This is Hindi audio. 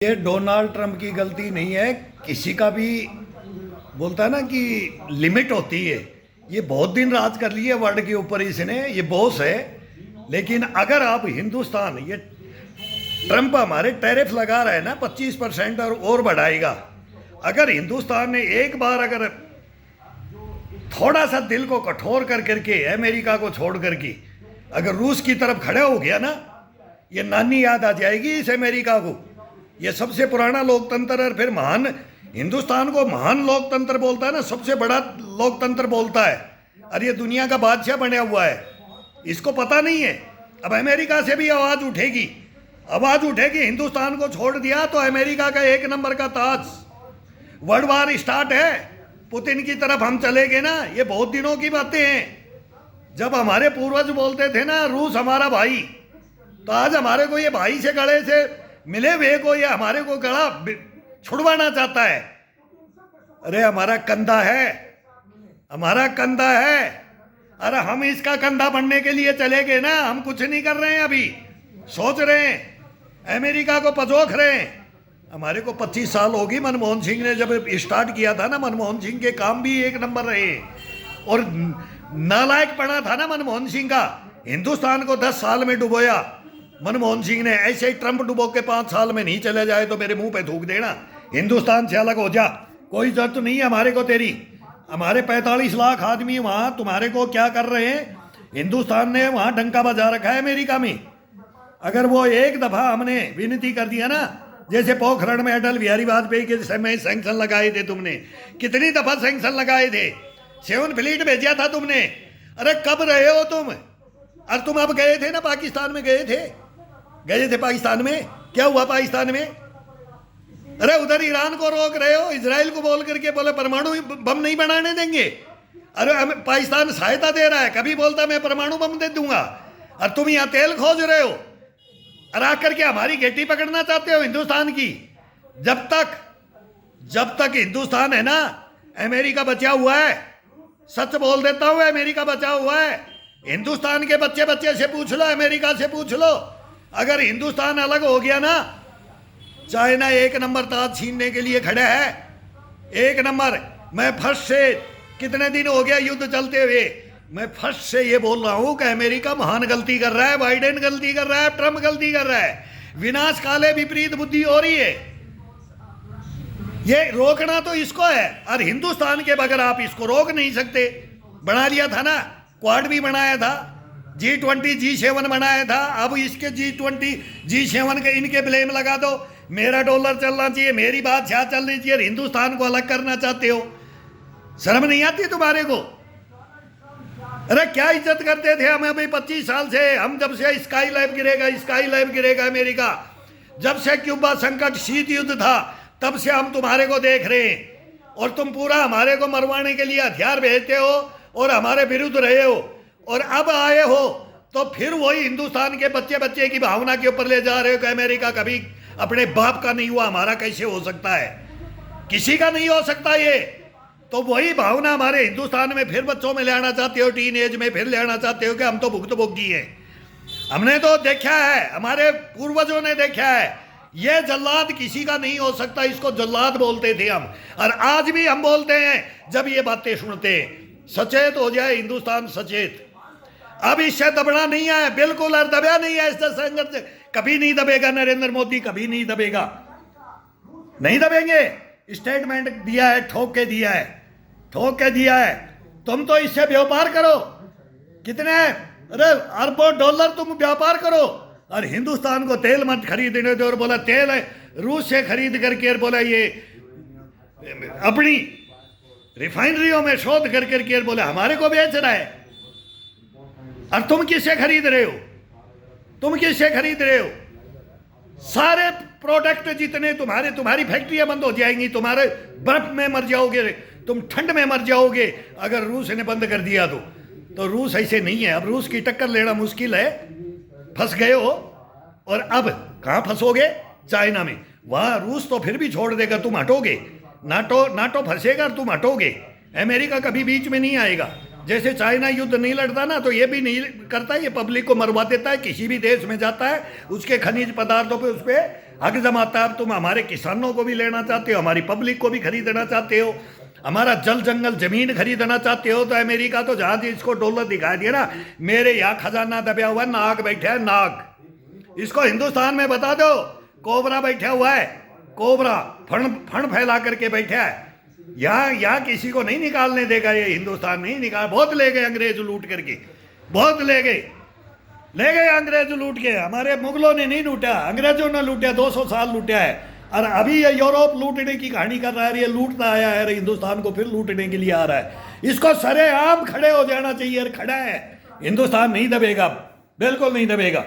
ये डोनाल्ड ट्रंप की गलती नहीं है, किसी का भी बोलता है ना कि लिमिट होती है। ये बहुत दिन राज कर लिए वर्ल्ड के ऊपर, इसने ये बॉस है। लेकिन अगर आप हिंदुस्तान, ये ट्रंप हमारे टैरिफ लगा रहा है ना 25% और बढ़ाएगा। अगर हिंदुस्तान ने एक बार अगर थोड़ा सा दिल को कठोर कर करके अमेरिका को छोड़ करके अगर रूस की तरफ खड़े हो गया ना, ये नानी याद आ जाएगी इस अमेरिका को। ये सबसे पुराना लोकतंत्र है, फिर महान हिंदुस्तान को महान लोकतंत्र बोलता है ना, सबसे बड़ा लोकतंत्र बोलता है। और ये दुनिया का बादशाह बना हुआ है, इसको पता नहीं है। अब अमेरिका से भी आवाज उठेगी, आवाज उठेगी। हिंदुस्तान को छोड़ दिया तो अमेरिका का एक नंबर का ताज। वर्ल्ड वार स्टार्ट है, पुतिन की तरफ हम चले गए ना। ये बहुत दिनों की बातें हैं। जब हमारे पूर्वज बोलते थे ना रूस हमारा भाई, तो आज हमारे को ये भाई से गले से मिले हुए को ये हमारे को गला छुड़वाना चाहता है। अरे हमारा कंधा है, हमारा कंधा है। अरे हम इसका कंधा बनने के लिए चले गए ना, हम कुछ नहीं कर रहे हैं। अभी सोच रहे हैं, अमेरिका को पजोख रहे हैं। हमारे को 25 साल होगी, मनमोहन सिंह ने जब स्टार्ट किया था ना, मनमोहन सिंह के काम भी एक नंबर रहे। और नालायक पड़ा था ना मनमोहन सिंह का, हिंदुस्तान को 10 साल में डुबोया मनमोहन सिंह ने। ऐसे ही ट्रंप डुबो के 5 साल में नहीं चले जाए तो मेरे मुंह पे थूक देना, हिंदुस्तान से अलग हो जा, कोई जरूरत नहीं है हमारे को तेरी। हमारे 45 लाख आदमी वहां तुम्हारे को क्या कर रहे हैं? हिंदुस्तान ने वहां डंका बजा रखा है अमेरिका में। अगर वो एक दफा हमने विनती कर दिया ना, जैसे पोखरण में अटल बिहारी वाजपेयी के समय सैंक्शन लगाए थे तुमने, कितनी दफा सैंक्शन लगाए थे, 7 फ्लीट भेजा था तुमने। अरे कब रहे हो तुम? और तुम अब गए थे ना पाकिस्तान में, गए थे पाकिस्तान में, क्या हुआ पाकिस्तान में? अरे उधर ईरान को रोक रहे हो, इजराइल को बोल करके बोले परमाणु बम नहीं बनाने देंगे। अरे हमें पाकिस्तान सहायता दे रहा है, कभी बोलता मैं परमाणु बम दे दूंगा। और तुम यहाँ तेल खोज रहे हो और आकर के हमारी घेटी पकड़ना चाहते हो हिंदुस्तान की। जब तक हिंदुस्तान है ना, अमेरिका बचा हुआ है। सच बोल देता हूं, अमेरिका बचा हुआ है। हिंदुस्तान के बच्चे से पूछ लो, अमेरिका से पूछ लो। अगर हिंदुस्तान अलग हो गया ना, चाइना एक नंबर ताज छीनने के लिए खड़ा है, एक नंबर। मैं फर्स्ट से, कितने दिन हो गया युद्ध चलते हुए, मैं फर्स्ट से ये बोल रहा हूं कि अमेरिका महान गलती कर रहा है, बाइडेन गलती कर रहा है, ट्रंप गलती कर रहा है। विनाश काले विपरीत बुद्धि हो रही है। ये रोकना तो इसको है, और हिंदुस्तान के बगैर आप इसको रोक नहीं सकते। बना लिया था ना, क्वाड भी बनाया था, G20 G7 बनाया था। अब इसके G20 G7 के इनके ब्लेम लगा दो, मेरा डॉलर चलना चाहिए, मेरी बादशाह चलनी चाहिए, हिंदुस्तान को अलग करना चाहते हो। शर्म नहीं आती तुम्हारे को? अरे क्या इज्जत करते थे हमें अभी 25 साल से। हम जब से स्काई लैब गिरेगा अमेरिका, जब से क्यूबा संकट शीत युद्ध था, तब से हम तुम्हारे को देख रहे हैं। और तुम पूरा हमारे को मरवाने के लिए हथियार भेजते हो और हमारे विरुद्ध रहे हो। और अब आए हो तो फिर वही हिंदुस्तान के बच्चे की भावना के ऊपर ले जा रहे हो कि अमेरिका कभी अपने बाप का नहीं हुआ, हमारा कैसे हो सकता है? किसी का नहीं हो सकता ये। तो वही भावना हमारे हिंदुस्तान में फिर बच्चों में ले आना चाहते हो, टीन एज में फिर ले आना चाहते हो कि हम तो भुक्तभोगी हैं। हमने तो देखा है, हमारे पूर्वजों ने देखा है, ये जल्लाद किसी का नहीं हो सकता, इसको जल्लाद बोलते थे हम। और आज भी हम बोलते हैं जब ये बातें सुनते हैं। सचेत हो जाए हिंदुस्तान, सचेत। अब इससे दबना नहीं है बिल्कुल, और दबा नहीं है इससे संघर्ष, कभी नहीं दबेगा। नरेंद्र मोदी कभी नहीं दबेगा, नहीं दबेंगे। स्टेटमेंट दिया है, ठोक के दिया है। तुम तो इससे व्यापार करो, कितने अरे अरबों डॉलर तुम व्यापार करो, और हिंदुस्तान को तेल मत खरीदने दो। और बोला तेल है रूस से खरीद करके, और बोला ये अपनी रिफाइनरियों में शोध कर करके, और बोले हमारे को बेच रहा है। और तुम किससे खरीद रहे हो? सारे प्रोडक्ट जितने तुम्हारी फैक्ट्रियां बंद हो जाएंगी, तुम्हारे बर्फ में मर जाओगे, तुम ठंड में मर जाओगे अगर रूस ने बंद कर दिया तो रूस ऐसे नहीं है। अब रूस की टक्कर लेना मुश्किल है, फंस गए हो। और अब कहां फंसोगे? चाइना में। वहां रूस तो फिर भी छोड़ देगा, तुम हटोगे। नाटो फंसेगा और तुम हटोगे। अमेरिका कभी बीच में नहीं आएगा। जैसे चाइना युद्ध नहीं लड़ता ना, तो ये भी नहीं करता, ये पब्लिक को मरवा देता है। किसी भी देश में जाता है, उसके खनिज पदार्थों पे उस पर हक जमाता है। अब तुम हमारे किसानों को भी लेना चाहते हो, हमारी पब्लिक को भी खरीदना चाहते हो, हमारा जल जंगल जमीन खरीदना चाहते हो, तो अमेरिका तो जहां इसको डॉलर दिखा दिया ना, मेरे यहाँ खजाना दबा हुआ है, नाग बैठा है नाग। इसको हिंदुस्तान में बता दो कोबरा बैठा हुआ है, कोबरा फण फैला करके बैठा है। यहाँ किसी को नहीं निकालने देगा ये हिंदुस्तान, नहीं निकाल। बहुत ले गए अंग्रेज लूट करके, बहुत ले गए अंग्रेज लूट के। हमारे मुगलों ने नहीं लूटा, अंग्रेजों ने लूटा, 200 साल लूटा है। और अभी ये यूरोप लूटने की कहानी कर रहा है, ये लूटता आया है, हिंदुस्तान को फिर लूटने के लिए आ रहा है। इसको सरेआम खड़े हो जाना चाहिए, और खड़ा है। हिंदुस्तान नहीं दबेगा, बिल्कुल नहीं दबेगा।